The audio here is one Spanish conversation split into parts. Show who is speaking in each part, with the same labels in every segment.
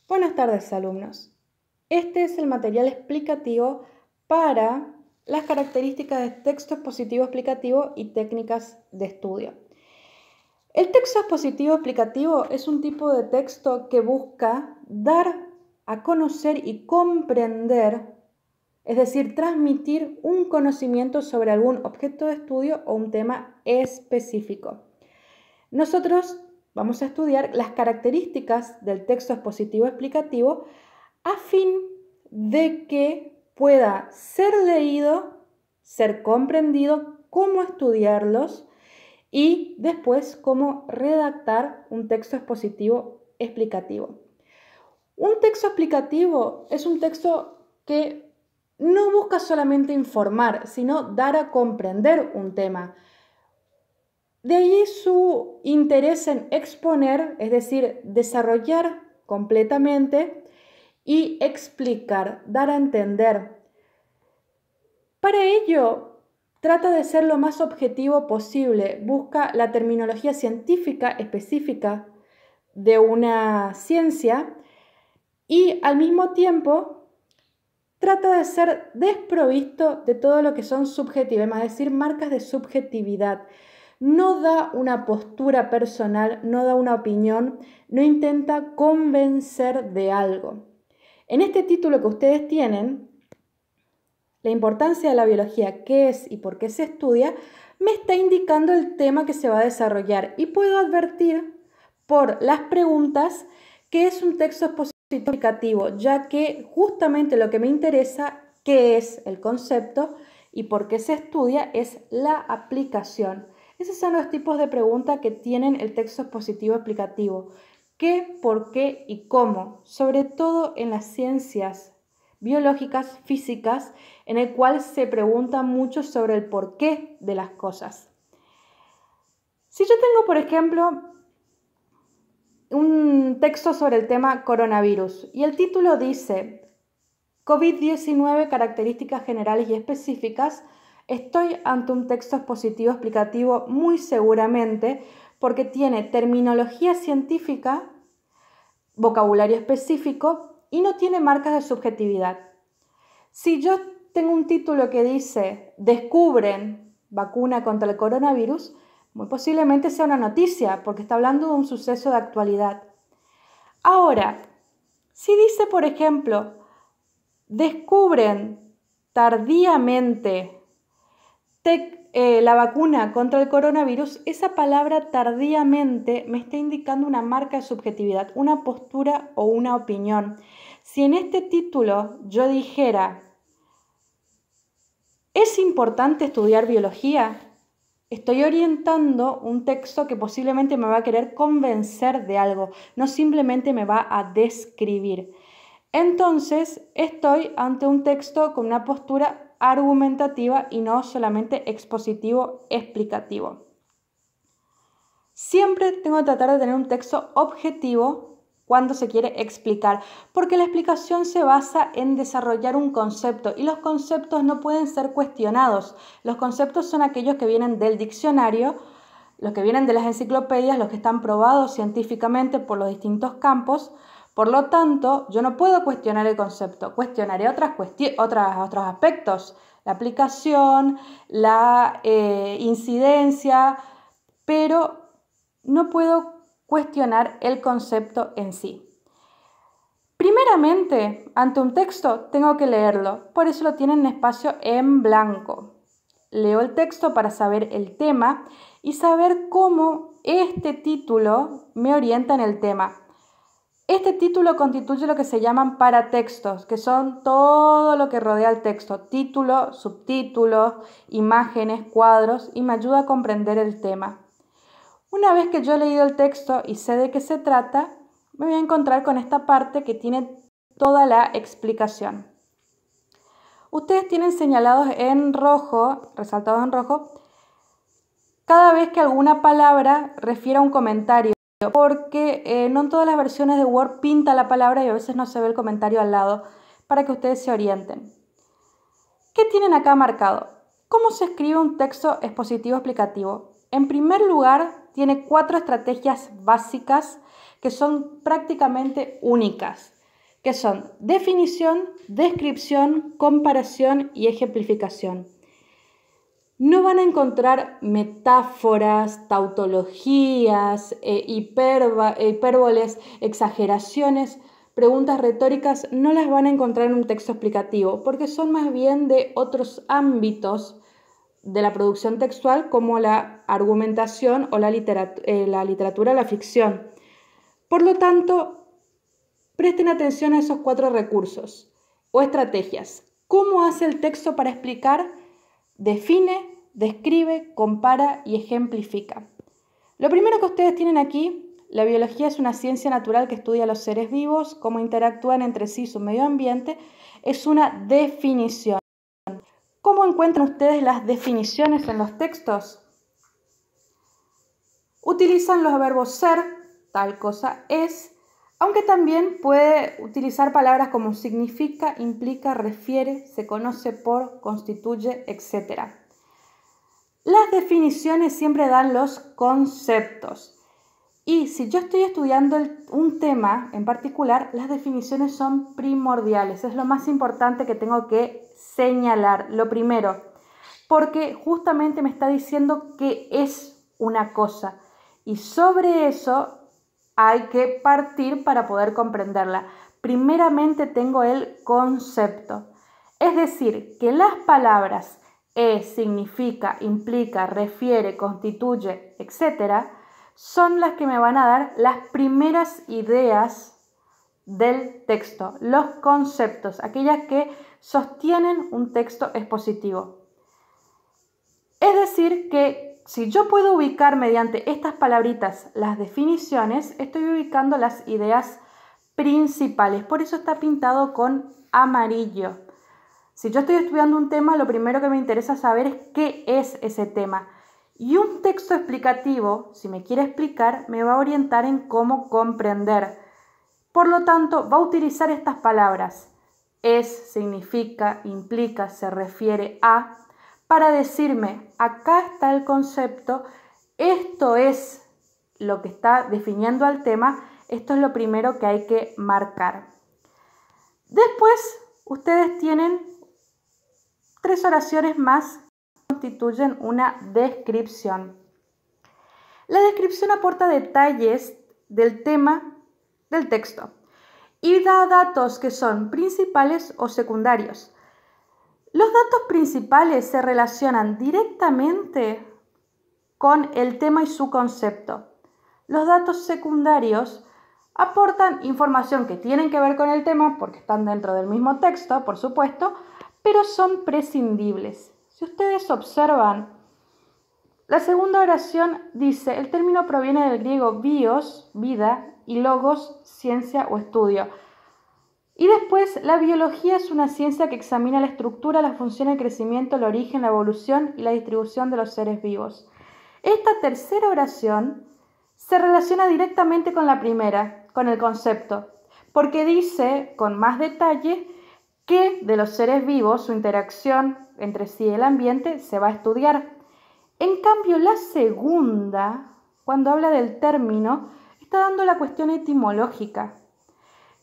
Speaker 1: Buenas tardes, alumnos. Este es el material explicativo para las características de texto expositivo explicativo y técnicas de estudio. El texto expositivo explicativo es un tipo de texto que busca dar a conocer y comprender, es decir, transmitir un conocimiento sobre algún objeto de estudio o un tema específico. Nosotros vamos a estudiar las características del texto expositivo explicativo a fin de que pueda ser leído, ser comprendido, cómo estudiarlos y después cómo redactar un texto expositivo explicativo. Un texto explicativo es un texto que no busca solamente informar, sino dar a comprender un tema. De ahí su interés en exponer, es decir, desarrollar completamente y explicar, dar a entender. Para ello, trata de ser lo más objetivo posible, busca la terminología científica específica de una ciencia y al mismo tiempo trata de ser desprovisto de todo lo que son subjetividad, es decir, marcas de subjetividad. No da una postura personal, no da una opinión, no intenta convencer de algo. En este título que ustedes tienen, la importancia de la biología, qué es y por qué se estudia, me está indicando el tema que se va a desarrollar y puedo advertir por las preguntas que es un texto expositivo explicativo, ya que justamente lo que me interesa, qué es el concepto y por qué se estudia, es la aplicación. Esos son los tipos de preguntas que tienen el texto expositivo explicativo. ¿Qué, por qué y cómo? Sobre todo en las ciencias biológicas, físicas, en el cual se pregunta mucho sobre el porqué de las cosas. Si yo tengo, por ejemplo, un texto sobre el tema coronavirus y el título dice COVID-19, características generales y específicas, estoy ante un texto expositivo explicativo muy seguramente porque tiene terminología científica, vocabulario específico y no tiene marcas de subjetividad. Si yo tengo un título que dice descubren vacuna contra el coronavirus, muy posiblemente sea una noticia porque está hablando de un suceso de actualidad. Ahora, si dice, por ejemplo, descubren tardíamente la vacuna contra el coronavirus, esa palabra tardíamente me está indicando una marca de subjetividad, una postura o una opinión. Si en este título yo dijera, ¿es importante estudiar biología? Estoy orientando un texto que posiblemente me va a querer convencer de algo, no simplemente me va a describir. Entonces, estoy ante un texto con una postura argumentativa y no solamente expositivo, explicativo. Siempre tengo que tratar de tener un texto objetivo cuando se quiere explicar, porque la explicación se basa en desarrollar un concepto y los conceptos no pueden ser cuestionados. Los conceptos son aquellos que vienen del diccionario, los que vienen de las enciclopedias, los que están probados científicamente por los distintos campos. Por lo tanto, yo no puedo cuestionar el concepto, cuestionaré otros aspectos, la aplicación, la incidencia, pero no puedo cuestionar el concepto en sí. Primeramente, ante un texto tengo que leerlo, por eso lo tienen en espacio en blanco. Leo el texto para saber el tema y saber cómo este título me orienta en el tema. Este título constituye lo que se llaman paratextos, que son todo lo que rodea el texto, título, subtítulos, imágenes, cuadros, y me ayuda a comprender el tema. Una vez que yo he leído el texto y sé de qué se trata, me voy a encontrar con esta parte que tiene toda la explicación. Ustedes tienen señalados en rojo, resaltados en rojo, cada vez que alguna palabra refiere a un comentario, porque no en todas las versiones de Word pinta la palabra y a veces no se ve el comentario al lado, para que ustedes se orienten. ¿Qué tienen acá marcado? ¿Cómo se escribe un texto expositivo explicativo? En primer lugar, tiene 4 estrategias básicas que son prácticamente únicas, que son definición, descripción, comparación y ejemplificación. No van a encontrar metáforas, tautologías, hipérboles, exageraciones, preguntas retóricas, no las van a encontrar en un texto explicativo, porque son más bien de otros ámbitos de la producción textual, como la argumentación o la literatura, la ficción. Por lo tanto, presten atención a esos 4 recursos o estrategias. ¿Cómo hace el texto para explicar? Define, describe, compara y ejemplifica. Lo primero que ustedes tienen aquí, la biología es una ciencia natural que estudia a los seres vivos, cómo interactúan entre sí su medio ambiente, es una definición. ¿Cómo encuentran ustedes las definiciones en los textos? Utilizan los verbos ser, tal cosa es, aunque también puede utilizar palabras como significa, implica, refiere, se conoce por, constituye, etc. Las definiciones siempre dan los conceptos. Y si yo estoy estudiando un tema en particular, las definiciones son primordiales. Es lo más importante que tengo que señalar, lo primero, porque justamente me está diciendo qué es una cosa. Y sobre eso hay que partir para poder comprenderla. Primeramente tengo el concepto. Es decir, que las palabras es, significa, implica, refiere, constituye, etc., son las que me van a dar las primeras ideas del texto, los conceptos, aquellas que sostienen un texto expositivo. Es decir, que si yo puedo ubicar mediante estas palabritas las definiciones, estoy ubicando las ideas principales. Por eso está pintado con amarillo. Si yo estoy estudiando un tema, lo primero que me interesa saber es qué es ese tema. Y un texto explicativo, si me quiere explicar, me va a orientar en cómo comprender. Por lo tanto, va a utilizar estas palabras. Es, significa, implica, se refiere a, para decirme, acá está el concepto, esto es lo que está definiendo al tema, esto es lo primero que hay que marcar. Después, ustedes tienen 3 oraciones más que constituyen una descripción. La descripción aporta detalles del tema del texto y da datos que son principales o secundarios. Los datos principales se relacionan directamente con el tema y su concepto. Los datos secundarios aportan información que tienen que ver con el tema porque están dentro del mismo texto, por supuesto, pero son prescindibles. Si ustedes observan, la segunda oración dice, el término proviene del griego bios, vida, y logos, ciencia o estudio. Y después, la biología es una ciencia que examina la estructura, la función, el crecimiento, el origen, la evolución y la distribución de los seres vivos. Esta tercera oración se relaciona directamente con la primera, con el concepto, porque dice con más detalle que de los seres vivos, su interacción entre sí y el ambiente se va a estudiar. En cambio, la segunda, cuando habla del término, está dando la cuestión etimológica,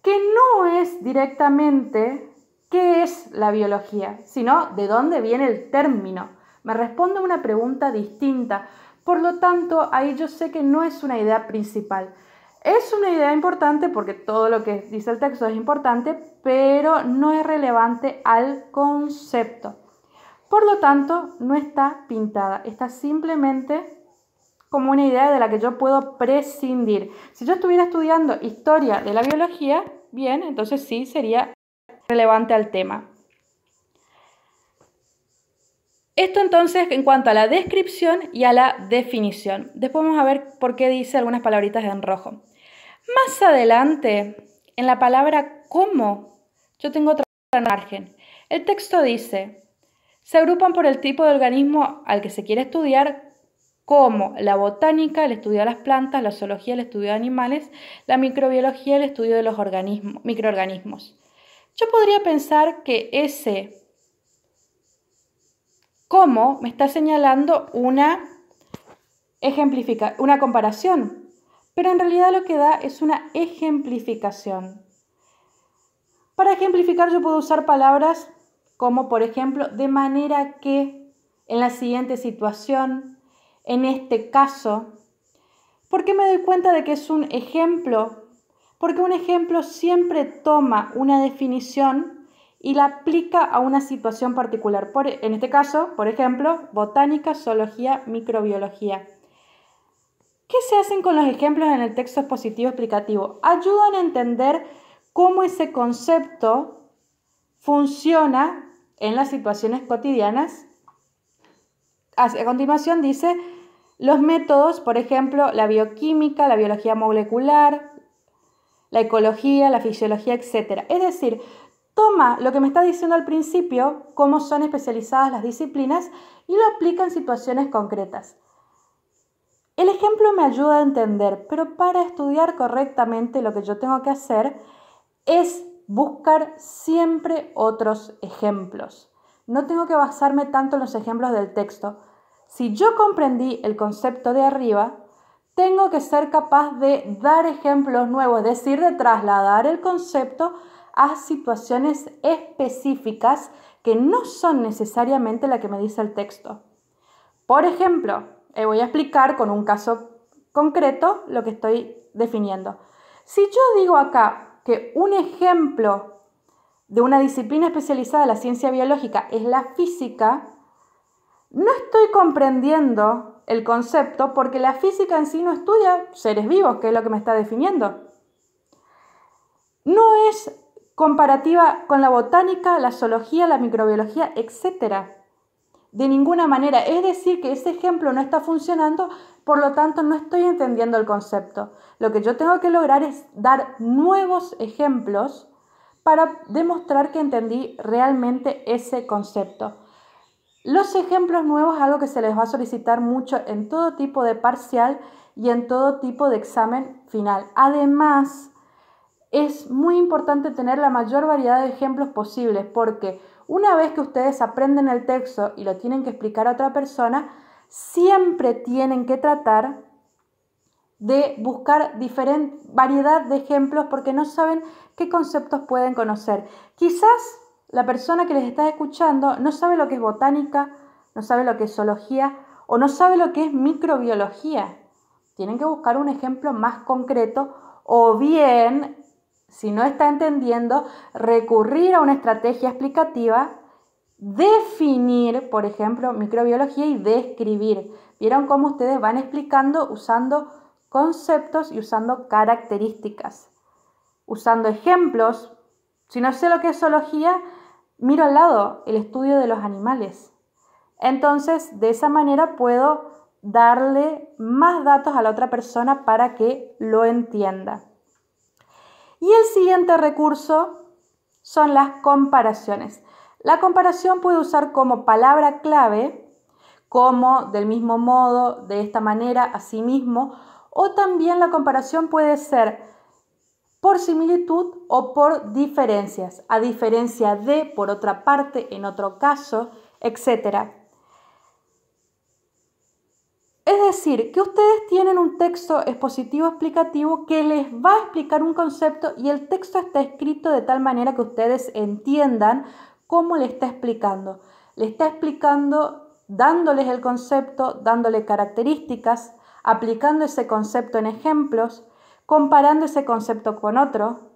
Speaker 1: que no es directamente qué es la biología, sino de dónde viene el término. Me responde una pregunta distinta. Por lo tanto, ahí yo sé que no es una idea principal. Es una idea importante porque todo lo que dice el texto es importante, pero no es relevante al concepto. Por lo tanto, no está pintada, está simplemente como una idea de la que yo puedo prescindir. Si yo estuviera estudiando historia de la biología, bien, entonces sí sería relevante al tema. Esto entonces en cuanto a la descripción y a la definición. Después vamos a ver por qué dice algunas palabritas en rojo. Más adelante, en la palabra cómo, yo tengo otra margen. El texto dice, se agrupan por el tipo de organismo al que se quiere estudiar, como la botánica, el estudio de las plantas, la zoología, el estudio de animales, la microbiología, el estudio de los microorganismos. Yo podría pensar que ese cómo me está señalando una comparación, pero en realidad lo que da es una ejemplificación. Para ejemplificar yo puedo usar palabras como, por ejemplo, de manera que, en la siguiente situación, en este caso. ¿Por qué me doy cuenta de que es un ejemplo? Porque un ejemplo siempre toma una definición y la aplica a una situación particular. En este caso, por ejemplo, botánica, zoología, microbiología. ¿Qué se hacen con los ejemplos en el texto expositivo explicativo? Ayudan a entender cómo ese concepto funciona en las situaciones cotidianas. A continuación dice los métodos, por ejemplo, la bioquímica, la biología molecular, la ecología, la fisiología, etc. Es decir, toma lo que me está diciendo al principio, cómo son especializadas las disciplinas, y lo aplica en situaciones concretas. El ejemplo me ayuda a entender, pero para estudiar correctamente lo que yo tengo que hacer es buscar siempre otros ejemplos. No tengo que basarme tanto en los ejemplos del texto. Si yo comprendí el concepto de arriba, tengo que ser capaz de dar ejemplos nuevos, es decir, de trasladar el concepto a situaciones específicas que no son necesariamente la que me dice el texto. Por ejemplo, voy a explicar con un caso concreto lo que estoy definiendo. Si yo digo acá que un ejemplo de una disciplina especializada de la ciencia biológica es la física, no estoy comprendiendo el concepto porque la física en sí no estudia seres vivos, que es lo que me está definiendo. No es comparativa con la botánica, la zoología, la microbiología, etc. De ninguna manera. Es decir, que ese ejemplo no está funcionando, por lo tanto no estoy entendiendo el concepto. Lo que yo tengo que lograr es dar nuevos ejemplos para demostrar que entendí realmente ese concepto. Los ejemplos nuevos es algo que se les va a solicitar mucho en todo tipo de parcial y en todo tipo de examen final. Además, es muy importante tener la mayor variedad de ejemplos posibles porque una vez que ustedes aprenden el texto y lo tienen que explicar a otra persona, siempre tienen que tratar de buscar variedad de ejemplos porque no saben qué conceptos pueden conocer. Quizás la persona que les está escuchando no sabe lo que es botánica, no sabe lo que es zoología o no sabe lo que es microbiología. Tienen que buscar un ejemplo más concreto o bien, si no está entendiendo, recurrir a una estrategia explicativa, definir, por ejemplo, microbiología y describir. ¿Vieron cómo ustedes van explicando usando conceptos y usando características? Usando ejemplos. Si no sé lo que es zoología, miro al lado el estudio de los animales. Entonces, de esa manera puedo darle más datos a la otra persona para que lo entienda. Y el siguiente recurso son las comparaciones. La comparación puede usar como palabra clave, como del mismo modo, de esta manera, así mismo, o también la comparación puede ser por similitud o por diferencias, a diferencia de, por otra parte, en otro caso, etc. Es decir, que ustedes tienen un texto expositivo explicativo que les va a explicar un concepto y el texto está escrito de tal manera que ustedes entiendan cómo le está explicando. Le está explicando dándoles el concepto, dándole características, aplicando ese concepto en ejemplos, comparando ese concepto con otro,